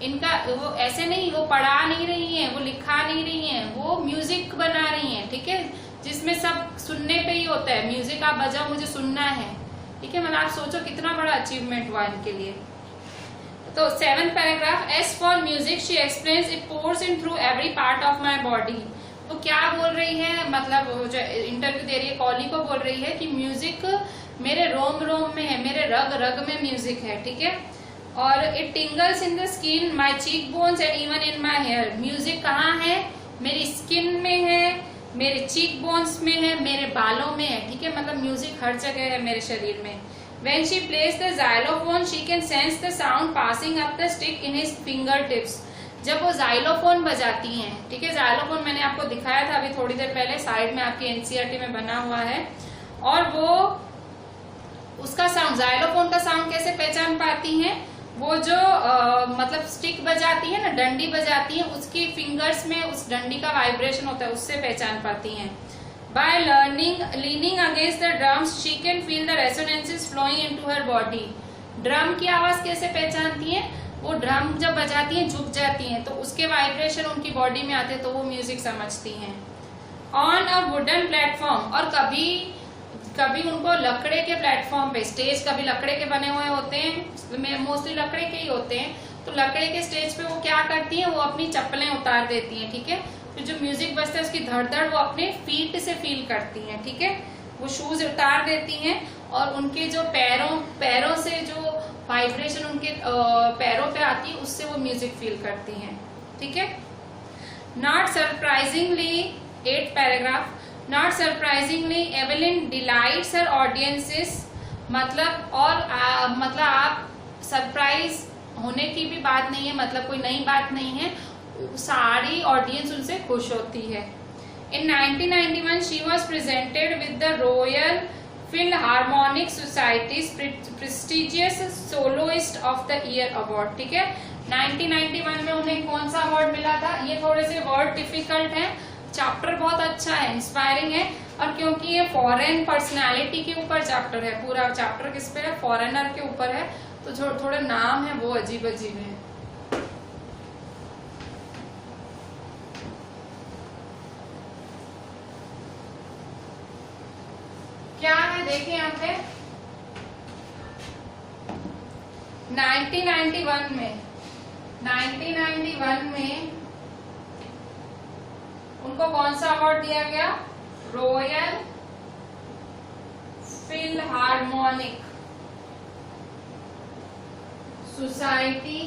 इनका वो ऐसे नहीं, वो पढ़ा नहीं रही हैं, वो लिखा नहीं रही हैं, वो म्यूजिक बना रही हैं। ठीक है, जिसमें सब सुनने पे ही होता है, म्यूजिक आप बजाओ मुझे सुनना है। ठीक है, मतलब आप सोचो कितना बड़ा अचीवमेंट हुआ इनके लिए। तो 7th paragraph, as for music she explains it pours in through every part of my body. वो क्या बोल रही है, मतलब जो इंटरव्यू दे रही है कॉली को, बोल रही है कि म्यूजिक मेरे रोम रोम में है, मेरे रग रग में म्यूजिक है। ठीक है, और it tingles in the skin, my cheek bones and even in my hair. Music कहाँ है, मेरी स्किन में है, मेरे चीक बोन्स में है, मेरे बालों में है। ठीक है, मतलब म्यूजिक हर जगह है मेरे शरीर में। When she plays the xylophone, she can sense the sound passing up the stick in his fingertips. जब वो जाइलोफोन बजाती हैं, ठीक है, जाइलोफोन मैंने आपको दिखाया था अभी थोड़ी देर पहले, साइड में आपकी एनसीईआरटी में बना हुआ है, और वो उसका साउंड, जाइलोफोन का साउंड कैसे पहचान पाती हैं, वो जो मतलब स्टिक बजाती है ना, डंडी बजाती है, उसकी फिंगर्स में उस डंडी का वाइब्रेशन होता है, उससे पहचान पाती हैं। By leaning against the drums, she can feel the resonances flowing into her body. Drum की आवाज कैसे पहचानती हैं, वो ड्रम जब बजाती हैं झुक जाती हैं, तो उसके वाइब्रेशन उनकी बॉडी में आते हैं, तो वो म्यूजिक समझती हैं। ऑन अ वुडन प्लेटफॉर्म, और कभी उनको लकड़े के प्लेटफॉर्म पे, स्टेज कभी लकड़े के बने हुए होते हैं, मोस्टली लकड़े के ही होते हैं, तो लकड़े के स्टेज पे वो क्या करती हैं, वो अपनी चप्पलें उतार देती हैं। ठीक है, फिर जो म्यूजिक बजता है उसकी धड़धड़ वो अपने फीट से फील करती हैं। ठीक है, वो शूज उतार देती हैं, और उनके जो पैरों से जो वाइब्रेशन उनके पैरों पे आती है, उससे वो म्यूजिक फील करती हैं। ठीक है, not surprisingly, 8th paragraph, not surprisingly Evelyn delights her audiences. मतलब मतलब आप सरप्राइज होने की भी बात नहीं है, मतलब कोई नई बात नहीं है, सारी ऑडियंस उनसे खुश होती है। In 1991 she was presented with the royal philharmonic society's prestigious soloist of the year award. ठीक है, 1991 में उन्हें कौन सा अवार्ड मिला था, ये थोड़े से वर्ड डिफिकल्ट है, चैप्टर बहुत अच्छा है, इंस्पायरिंग है, और क्योंकि ये फॉरेन पर्सनालिटी के ऊपर चैप्टर है, पूरा चैप्टर किस पे है, फॉरेनर के ऊपर है, तो थोड़े नाम है वो अजीब अजीब है। क्या है देखें यहाँ पे, 1991 में उनको कौन सा अवार्ड दिया गया, रॉयल फिल्हार्मोनिक सोसाइटी।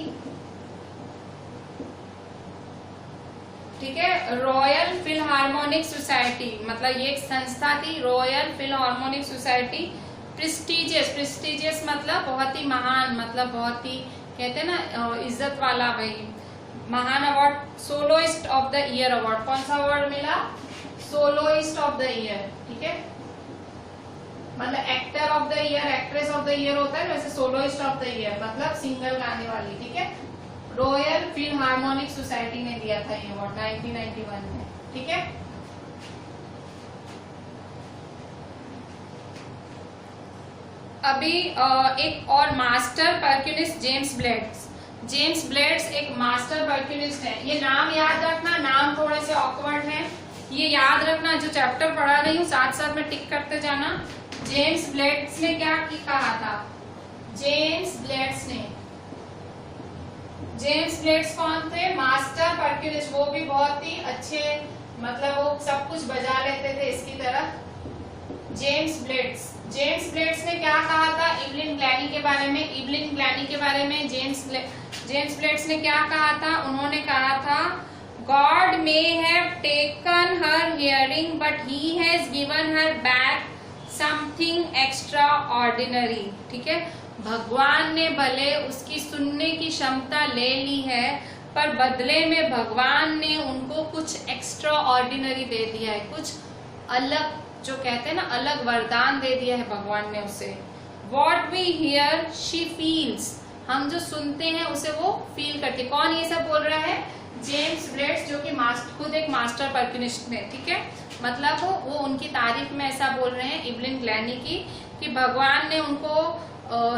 ठीक है, रॉयल फिल्हार्मोनिक सोसाइटी, मतलब ये एक संस्था थी, रॉयल फिल्हार्मोनिक सोसाइटी प्रेस्टिजियस, प्रेस्टिजियस मतलब बहुत ही महान, मतलब बहुत ही कहते हैं ना इज्जत वाला, भाई महान award. Soloist of the year award, कौन सा अवार्ड मिला? सोलोइस्ट ऑफ द ईयर, ठीक है। मतलब actor of the year, actress of the year होता है, वैसे सोलोइस्ट ऑफ द ईयर मतलब सिंगल गाने वाली, ठीक है। रॉयल फिल्हार्मोनिक सोसाइटी ने दिया था ये अवार्ड 1991 में, ठीक है। अभी एक और master percussionist James Blades. James Blades एक मास्टर परक्यूनिस्ट है। ये नाम याद रखना, नाम थोड़े से ऑकवर्ड है, ये याद रखना। जो चैप्टर पढ़ा रही हूँ साथ साथ में टिक करते जाना। जेम्स ब्लेड्स ने क्या कहा था? जेम्स ब्लेड्स ने, जेम्स ब्लेड्स कौन थे? मास्टर परक्यूनिस्ट। वो भी बहुत ही अच्छे, मतलब वो सब कुछ बजा लेते थे इसकी तरह। जेम्स ब्लेड्स, जेम्स ब्लेड्स ने क्या कहा था इवलिन ग्लैनी के बारे में? इवलिन ग्लैनी के बारे में जेम्स ब्लेड्स ने क्या कहा था? उन्होंने कहा था God may have taken her hearing but he has given her back something extra ordinary, ठीक है। भगवान ने भले उसकी सुनने की क्षमता ले ली है, पर बदले में भगवान ने उनको कुछ एक्स्ट्रा ऑर्डिनरी दे दिया है, कुछ अलग, जो कहते हैं ना अलग वरदान दे दिया है भगवान ने उसे। What we hear she feels, हम जो सुनते हैं उसे वो फील करती। कौन ये सब बोल रहा है? जेम्स ब्लेड्स, जो कि खुद एक मास्टर परक्यूनिस्ट है, ठीक है। मतलब वो उनकी तारीफ में ऐसा बोल रहे हैं इवलिन ग्लैनी की, कि भगवान ने उनको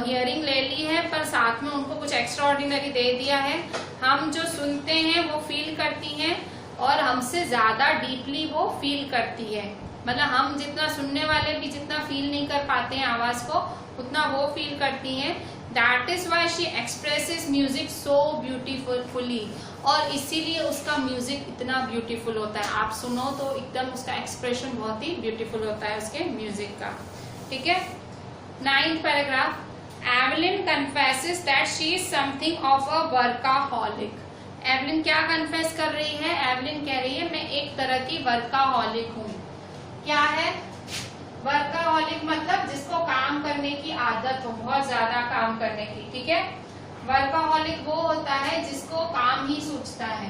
हियरिंग ले ली है, पर साथ में उनको कुछ एक्स्ट्रा ऑर्डिनरी दे दिया है। हम जो सुनते हैं वो फील करती हैं, और हमसे ज्यादा डीपली वो फील करती है। मतलब हम जितना सुनने वाले भी जितना फील नहीं कर पाते हैं आवाज को, उतना वो फील करती हैं। That is why she expresses music so beautifully, और इसीलिए उसका म्यूजिक इतना ब्यूटीफुल होता है। आप सुनो तो एकदम उसका एक्सप्रेशन बहुत ही ब्यूटीफुल होता है उसके म्यूजिक का, ठीक है। 9th paragraph, Evelyn confesses that she is something of a workaholic. Evelyn क्या कन्फेस कर रही है? एवलिन कह रही है मैं एक तरह की वर्काहॉलिक हूँ। क्या है वर्काहॉलिक? मतलब जिसको काम करने की आदत हो, बहुत ज्यादा काम करने की, ठीक है। वर्काहॉलिक वो होता है जिसको काम ही सूझता है,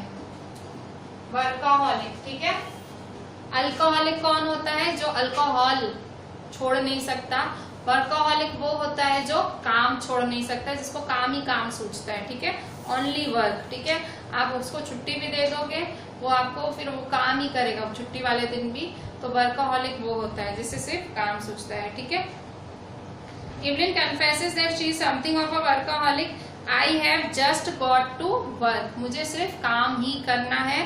वर्काहॉलिक, ठीक है। अल्कोहलिक कौन होता है? जो अल्कोहल छोड़ नहीं सकता। वर्काहॉलिक वो होता है जो काम छोड़ नहीं सकता, जिसको काम ही काम सूझता है, ठीक है। ओनली वर्क, ठीक है। आप उसको छुट्टी भी दे दोगे, वो आपको फिर वो काम ही करेगा छुट्टी वाले दिन भी। तो वर्काहॉलिक वो होता है जिससे सिर्फ काम सूझता है, ठीक है। Evelyn confesses that she is something of a workaholic. I have just got to work, मुझे सिर्फ काम ही करना है।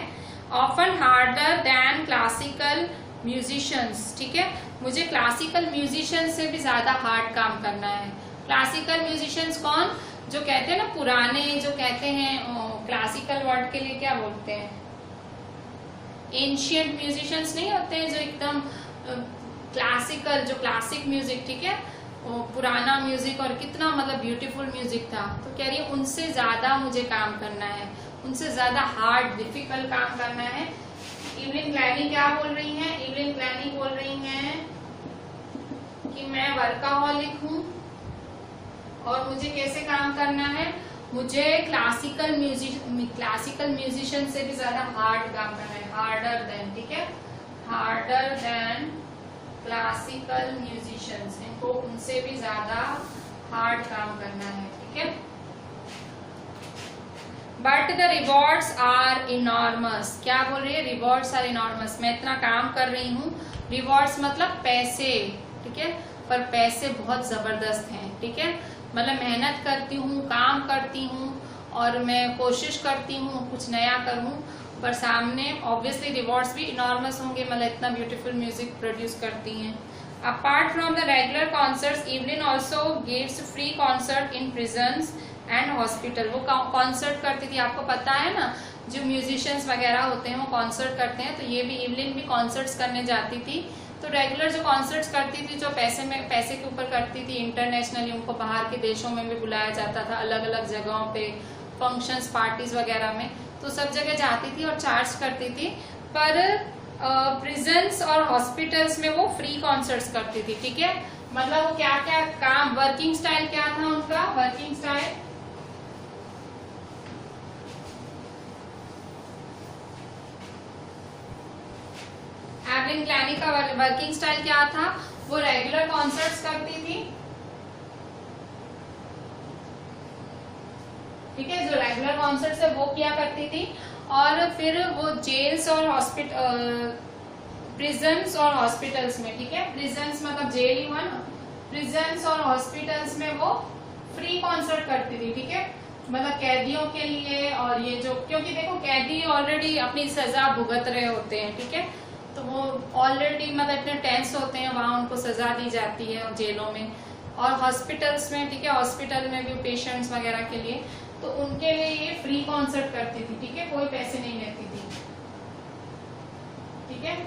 Often harder than classical musicians, ठीक है। मुझे क्लासिकल म्यूजिशियंस से भी ज्यादा हार्ड काम करना है। क्लासिकल म्यूजिशियंस कौन? जो कहते हैं ना पुराने, जो कहते हैं क्लासिकल वर्ड के लिए क्या बोलते हैं? एंशियंट म्यूजिशियंस नहीं होते हैं जो एकदम क्लासिकल, जो क्लासिक म्यूजिक, ठीक है, पुराना म्यूजिक और कितना मतलब ब्यूटीफुल म्यूजिक था। तो कह रही है उनसे ज्यादा मुझे काम करना है, उनसे ज्यादा हार्ड डिफिकल्ट काम करना है। इवलिन ग्लैनी क्या बोल रही हैं? इवलिन ग्लैनी बोल रही हैं कि मैं वर्काहॉलिक हूँ और मुझे कैसे काम करना है? मुझे क्लासिकल म्यूजिशियन से भी ज्यादा हार्ड काम करना है, हार्डर देन, ठीक है, हार्डर देन क्लासिकल म्यूजिशियंस, इनको उनसे भी ज्यादा हार्ड काम करना है, ठीक है। But the rewards are enormous, क्या बोल रही है? रिवॉर्ड्स आर इनॉर्मस, मैं इतना काम कर रही हूँ, रिवॉर्ड्स मतलब पैसे, ठीक है, पर पैसे बहुत जबरदस्त हैं, ठीक है। मतलब मेहनत करती हूँ, काम करती हूँ और मैं कोशिश करती हूँ कुछ नया करूँ, पर सामने ऑब्वियसली रिवॉर्ड्स भी इनॉर्मस होंगे, मतलब इतना ब्यूटीफुल म्यूजिक प्रोड्यूस करती हैं। Apart from the regular concerts, Evelyn also gives free concert in prisons and hospital. वो कॉन्सर्ट करती थी, आपको पता है ना, जो म्यूजिशियंस वगैरह होते हैं वो कॉन्सर्ट करते हैं, तो ये भी इवलिन भी कॉन्सर्ट्स करने जाती थी। तो रेगुलर जो कॉन्सर्ट्स करती थी, जो पैसे के ऊपर करती थी, इंटरनेशनली उनको बाहर के देशों में भी बुलाया जाता था, अलग अलग जगहों पे फंक्शंस पार्टीज वगैरह में, तो सब जगह जाती थी और चार्ज करती थी। पर प्रिजन्स और हॉस्पिटल्स में वो फ्री कॉन्सर्ट्स करती थी, ठीक है। मतलब वो क्या क्या काम, वर्किंग स्टाइल क्या था उनका, वर्किंग स्टाइल एवलिन ग्लैनी का वर्किंग स्टाइल क्या था, वो रेगुलर कॉन्सर्ट्स करती थी, ठीक है, जो रेगुलर कॉन्सर्ट्स है वो किया करती थी, और फिर वो जेल्स और प्रिजन्स और हॉस्पिटल्स में, ठीक है, प्रिजन्स मतलब जेल ही हुआ ना, प्रिजन्स और हॉस्पिटल्स में वो फ्री कॉन्सर्ट करती थी, ठीक है, मतलब कैदियों के लिए, और ये जो, क्योंकि देखो कैदी ऑलरेडी अपनी सजा भुगत रहे होते हैं, ठीक है, तो वो ऑलरेडी मतलब इतने टेंस होते हैं, वहां उनको सजा दी जाती है जेलों में, और हॉस्पिटल्स में, ठीक है, हॉस्पिटल में भी पेशेंट्स वगैरह के लिए, तो उनके लिए ये फ्री कॉन्सर्ट करती थी, ठीक है, कोई पैसे नहीं लेती थी, ठीक है।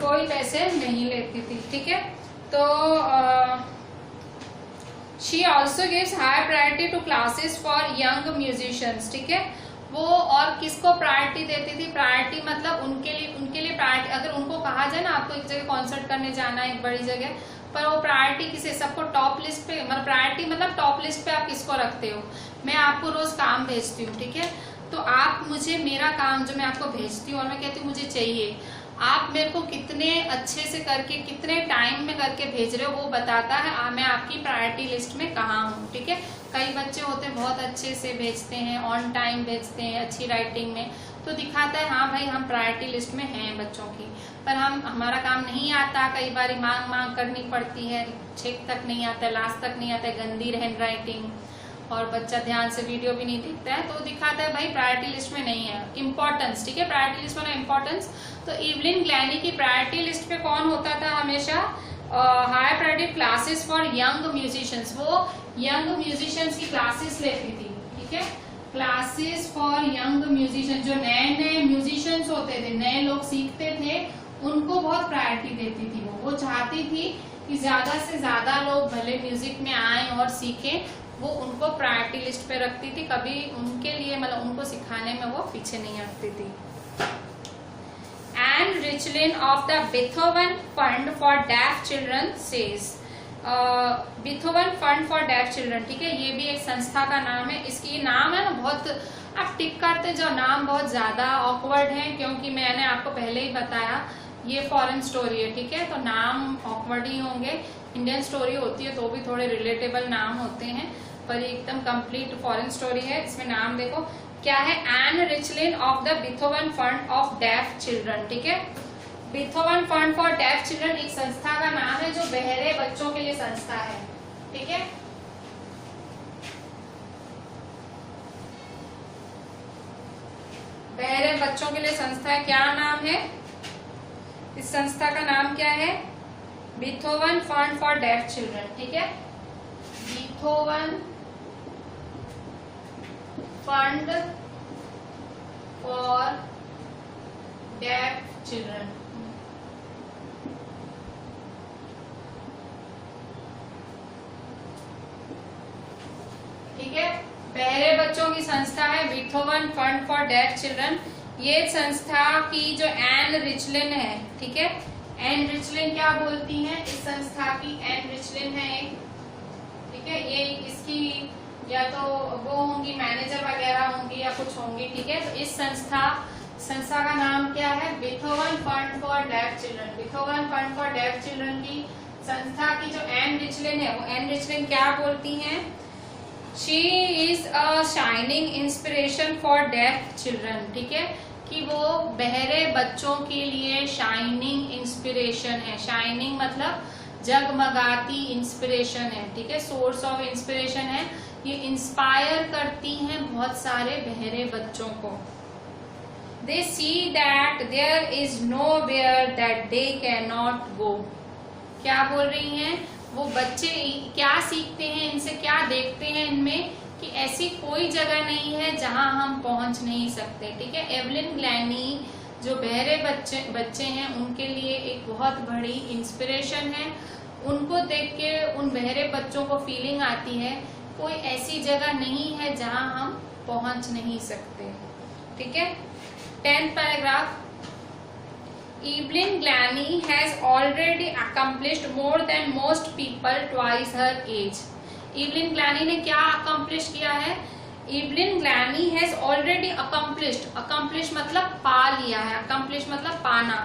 कोई पैसे नहीं लेती थी, ठीक है। तो she also gives high priority to classes for young musicians, ठीक है, वो और किसको प्रायोरिटी देती थी, प्रायोरिटी मतलब उनके लिए प्रायोरिटी, अगर उनको कहा जाए ना आपको एक जगह कॉन्सर्ट करने जाना है एक बड़ी जगह, पर वो प्रायोरिटी किसे, सबको टॉप लिस्ट पे, मतलब प्रायोरिटी मतलब टॉप लिस्ट पे आप किसको रखते हो, मैं आपको रोज काम भेजती हूँ, ठीक है, तो आप मुझे मेरा काम जो मैं आपको भेजती हूँ और मैं कहती हूँ मुझे चाहिए, आप मेरे को कितने अच्छे से करके कितने टाइम में करके भेज रहे हो वो बताता है मैं आपकी प्रायोरिटी लिस्ट में कहाँ हूँ, ठीक है। कई बच्चे होते हैं बहुत अच्छे से भेजते हैं, ऑन टाइम भेजते हैं, अच्छी राइटिंग में, तो दिखाता है हाँ भाई हम प्रायोरिटी लिस्ट में हैं बच्चों की, पर हमारा काम नहीं आता, कई बार मांग करनी पड़ती है, चेक तक नहीं आता है, लास्ट तक नहीं आता है, गंदी हैंड राइटिंग, और बच्चा ध्यान से वीडियो भी नहीं देखता है, तो दिखाता है भाई प्रायोरिटी लिस्ट में नहीं है, इंपॉर्टेंस, ठीक है, प्रायोरिटी लिस्ट में इंपॉर्टेंस। तो एवलिन ग्लैनी की प्रायोरिटी लिस्ट पे कौन होता था हमेशा, high priority classes for young musicians, वो यंग म्यूजिशियंस की क्लासेस लेती थी, ठीक है, क्लासेस फॉर यंग म्यूजिशियन, जो नए नए म्यूजिशियंस होते थे, नए लोग सीखते थे, उनको बहुत प्रायोरिटी देती थी, वो चाहती थी कि ज्यादा से ज्यादा लोग भले म्यूजिक में आए और सीखें, वो उनको प्रायोरिटी लिस्ट पे रखती थी, कभी उनके लिए मतलब उनको सिखाने में वो पीछे नहीं हटती थी। Ann Richlin of the Beethoven Fund for Deaf Children says, Beethoven Fund for Deaf Children, ठीक है, ये भी एक संस्था का नाम है, इसकी नाम है ना बहुत, आप टिक करते जो नाम बहुत ज्यादा ऑकवर्ड है, क्योंकि मैंने आपको पहले ही बताया ये फॉरेन स्टोरी है, ठीक है, तो नाम ऑकवर्ड ही होंगे, इंडियन स्टोरी होती है तो भी थोड़े रिलेटेबल नाम होते हैं, पर एकदम कंप्लीट फॉरेन स्टोरी है, इसमें नाम देखो क्या है, Ann Richlin of the Beethoven Fund of Deaf Children, ठीक है, Beethoven Fund for Deaf Children एक संस्था का नाम है जो बहरे बच्चों के लिए संस्था है, ठीक है, बहरे बच्चों के लिए संस्था है, क्या नाम है इस संस्था का, नाम क्या है, Beethoven Fund for Deaf Children, ठीक है, Beethoven Fund for Deaf Children, ठीक है, बहरे बच्चों की संस्था है Beethoven Fund for Deaf children. ये संस्था की जो एन रिचलिन है, ठीक है, एन रिचलिन क्या बोलती हैं इस संस्था की, एन रिचलिन है एक, ठीक है, ये इसकी या तो वो होंगी मैनेजर वगैरह होंगी या कुछ होंगी, ठीक है, तो इस संस्था का नाम क्या है, Beethoven Fund for Deaf children, Beethoven Fund for Deaf children की संस्था की जो एन रिचलिन है, वो एन रिचलिन क्या बोलती हैं, she is a shining inspiration for Deaf Children, ठीक है, कि वो बहरे बच्चों के लिए शाइनिंग इंस्पिरेशन है, शाइनिंग मतलब जगमगाती इंस्पिरेशन है, ठीक है, सोर्स ऑफ इंस्पिरेशन है, ये इंस्पायर करती हैं बहुत सारे बहरे बच्चों को। They see that there is nowhere that they can not go, क्या बोल रही हैं, वो बच्चे क्या सीखते हैं इनसे, क्या देखते हैं इनमें कि ऐसी कोई जगह नहीं है जहां हम पहुंच नहीं सकते, ठीक है, एवलिन ग्लैनी जो बहरे बच्चे हैं उनके लिए एक बहुत बड़ी इंस्पिरेशन है, उनको देख के उन बहरे बच्चों को फीलिंग आती है कोई ऐसी जगह नहीं है जहां हम पहुंच नहीं सकते, ठीक है। 10th paragraph. Evelyn Glanny has already accomplished more than most people twice her age. Evelyn Glanny ने क्या accomplish किया है? Evelyn Glanny has already accomplished. Accomplish मतलब पा लिया है. Accomplish मतलब पाना.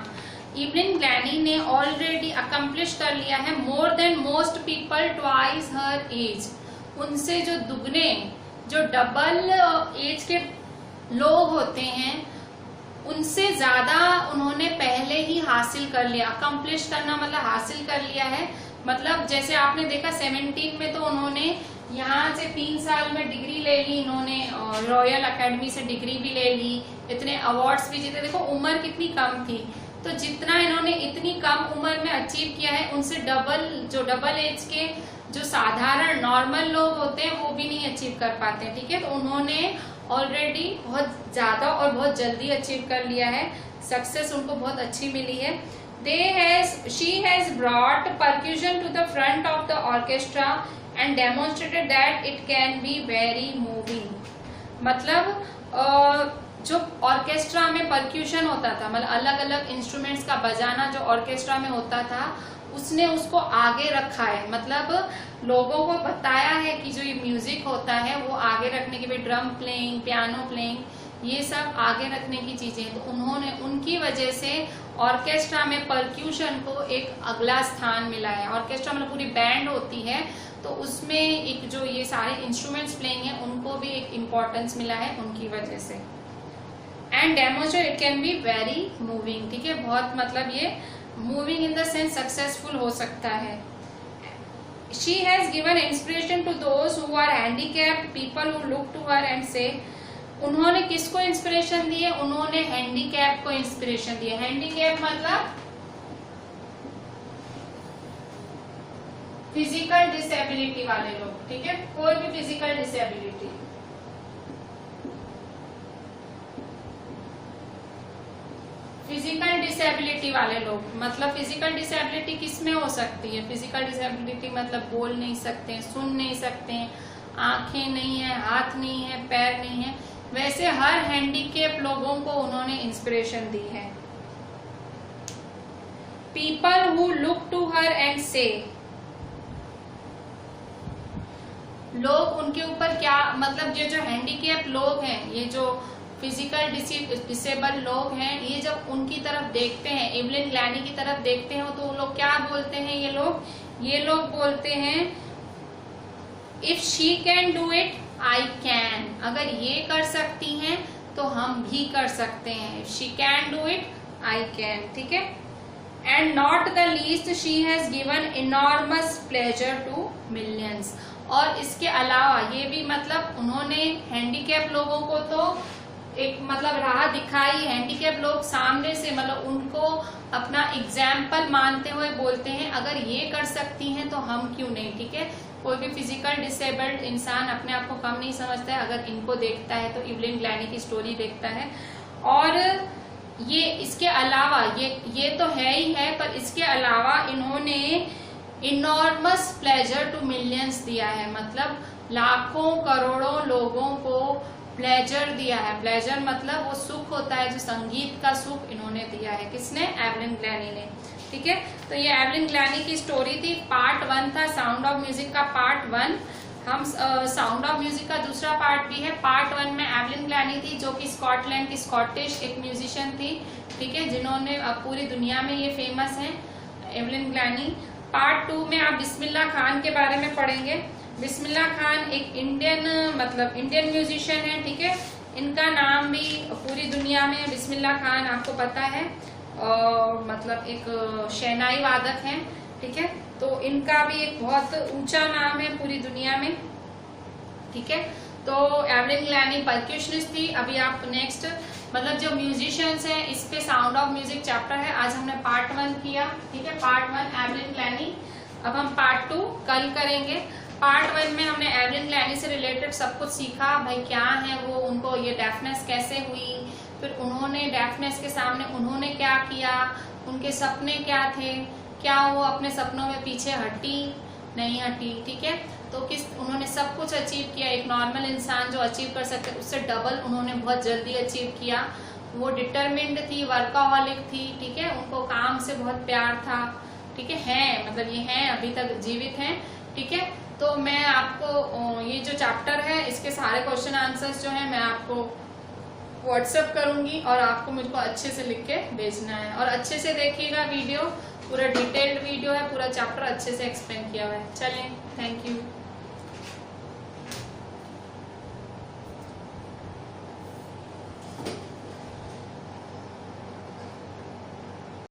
Evelyn Glanny ने already accomplish कर लिया है more than most people twice her age. उनसे जो दुगने, जो डबल एज के लोग होते हैं, उनसे ज्यादा उन्होंने पहले ही हासिल कर लिया. अकम्प्लिश करना मतलब हासिल कर लिया है. मतलब जैसे आपने देखा 17 में तो उन्होंने यहाँ से 3 साल में डिग्री ले ली, इन्होंने रॉयल अकेडमी से डिग्री भी ले ली, इतने अवार्ड्स भी जीते. देखो उम्र कितनी कम थी, तो जितना इन्होंने इतनी कम उम्र में अचीव किया है, उनसे डबल एज के जो साधारण नॉर्मल लोग होते हैं वो भी नहीं अचीव कर पाते. ठीक है, तो उन्होंने ऑलरेडी बहुत ज्यादा और बहुत जल्दी अचीव कर लिया है. सक्सेस उनको बहुत अच्छी मिली है. She has brought percussion to the front of the orchestra and demonstrated that it can be very moving. मतलब जो ऑर्केस्ट्रा में परक्यूशन होता था, मतलब अलग अलग इंस्ट्रूमेंट्स का बजाना जो ऑर्केस्ट्रा में होता था, उसने उसको आगे रखा है. मतलब लोगों को बताया है कि जो ये म्यूजिक होता है वो आगे रखने के लिए ड्रम प्लेइंग, पियानो प्लेइंग, ये सब आगे रखने की चीजें. तो उन्होंने, उनकी वजह से ऑर्केस्ट्रा में परक्यूशन को एक अगला स्थान मिला है. ऑर्केस्ट्रा मतलब पूरी बैंड होती है, तो उसमें एक जो ये सारे इंस्ट्रूमेंट्स प्लेइंग है उनको भी एक इम्पोर्टेंस मिला है उनकी वजह से. And demonstrate it can be very moving. ठीक है, बहुत मतलब ये moving in the sense successful हो सकता है. She has given inspiration to those who are handicapped people who look to her and say. उन्होंने किसको इंस्पिरेशन दी है? उन्होंने हैंडीकैप को इंस्पिरेशन दी है. हैंडीकैप मतलब फिजिकल डिसेबिलिटी वाले लोग. ठीक है, कोई भी फिजिकल डिसेबिलिटी. फिजिकल डिसेबिलिटी वाले लोग, मतलब फिजिकल डिसेबिलिटी किसमें हो सकती है? फिजिकल डिसेबिलिटी मतलब बोल नहीं सकते, सुन नहीं सकते, आंखें नहीं है, हाथ नहीं है, पैर नहीं है, वैसे हर हैंडीकैप लोगों को उन्होंने इंस्पिरेशन दी है. People who look to her and say, लोग उनके ऊपर क्या, मतलब ये जो हैंडीकैप लोग हैं, ये जो फिजिकल डिसेबल लोग हैं, ये जब उनकी तरफ देखते हैं, एवलिन ग्लैनी की तरफ देखते हैं, तो वो लोग क्या बोलते हैं? ये लोग बोलते हैं if she can do it I can. अगर ये कर सकती हैं तो हम भी कर सकते हैं. If she can do it I can. ठीक है. And not the least she has given enormous pleasure to millions. और इसके अलावा ये भी, मतलब उन्होंने हैंडीकैप लोगों को तो एक मतलब राह दिखाई. हैंडीकैप लोग सामने से, मतलब उनको अपना एग्जाम्पल मानते हुए बोलते हैं अगर ये कर सकती हैं तो हम क्यों नहीं. ठीक है, कोई भी फिजिकल डिसेबल्ड इंसान अपने आप को कम नहीं समझता है अगर इनको देखता है, तो एवलिन ग्लैनी की स्टोरी देखता है. और ये इसके अलावा ये तो है ही है, पर इसके अलावा इन्होंने इनॉर्मस प्लेजर टू मिलियंस दिया है. मतलब लाखों करोड़ों लोगों को प्लेजर दिया है. प्लेजर मतलब वो सुख होता है, जो संगीत का सुख इन्होंने दिया है. किसने? एवलिन ग्लैनी ने. ठीक है, तो ये एवलिन ग्लैनी की स्टोरी थी. पार्ट 1 था साउंड ऑफ म्यूजिक का, पार्ट 1. हम साउंड ऑफ म्यूजिक का दूसरा पार्ट भी है. पार्ट 1 में एवलिन ग्लैनी थी, जो कि स्कॉटलैंड की स्कॉटिश एक म्यूजिशियन थी. ठीक है, जिन्होंने पूरी दुनिया में ये फेमस है, एवलिन ग्लैनी. पार्ट 2 में आप बिस्मिल्लाह खान के बारे में पढ़ेंगे. बिस्मिल्लाह खान एक इंडियन म्यूजिशियन है. ठीक है, इनका नाम भी पूरी दुनिया में बिस्मिल्लाह खान आपको पता है, और मतलब एक शहनाई वादक हैं. ठीक है, तो इनका भी एक बहुत ऊंचा नाम है पूरी दुनिया में. ठीक है, तो एवलिन ग्लैनी परक्यूशनिस्ट थी. अभी आप नेक्स्ट, मतलब जो म्यूजिशियंस हैं, इस पे साउंड ऑफ म्यूजिक चैप्टर है. आज हमने पार्ट 1 किया. ठीक है, पार्ट 1 एवलिन ग्लैनी. अब हम पार्ट 2 कल करेंगे. पार्ट 1 में हमने एवलिन ग्लैनी से रिलेटेड सब कुछ सीखा. भाई क्या है वो, उनको ये डेफनेस कैसे हुई, फिर उन्होंने डेफनेस के सामने उन्होंने क्या किया, उनके सपने क्या थे, क्या वो अपने सपनों में पीछे हटी नहीं हटी. ठीक है, तो उन्होंने सब कुछ अचीव किया. एक नॉर्मल इंसान जो अचीव कर सकते उससे डबल उन्होंने बहुत जल्दी अचीव किया. वो डिटरमिन्ड थी, वर्काहॉलिक थी, ठीक है, उनको काम से बहुत प्यार था, ठीक है, मतलब ये हैं, अभी तक जीवित हैं, ठीक है। तो मैं आपको ये जो चैप्टर है इसके सारे क्वेश्चन आंसर्स जो है मैं आपको व्हाट्सएप करूंगी और आपको मुझको अच्छे से लिख के भेजना है, और अच्छे से देखिएगा वीडियो, पूरा डिटेल्ड वीडियो है, पूरा चैप्टर अच्छे से एक्सप्लेन किया हुआ है। चलिए, थैंक यू।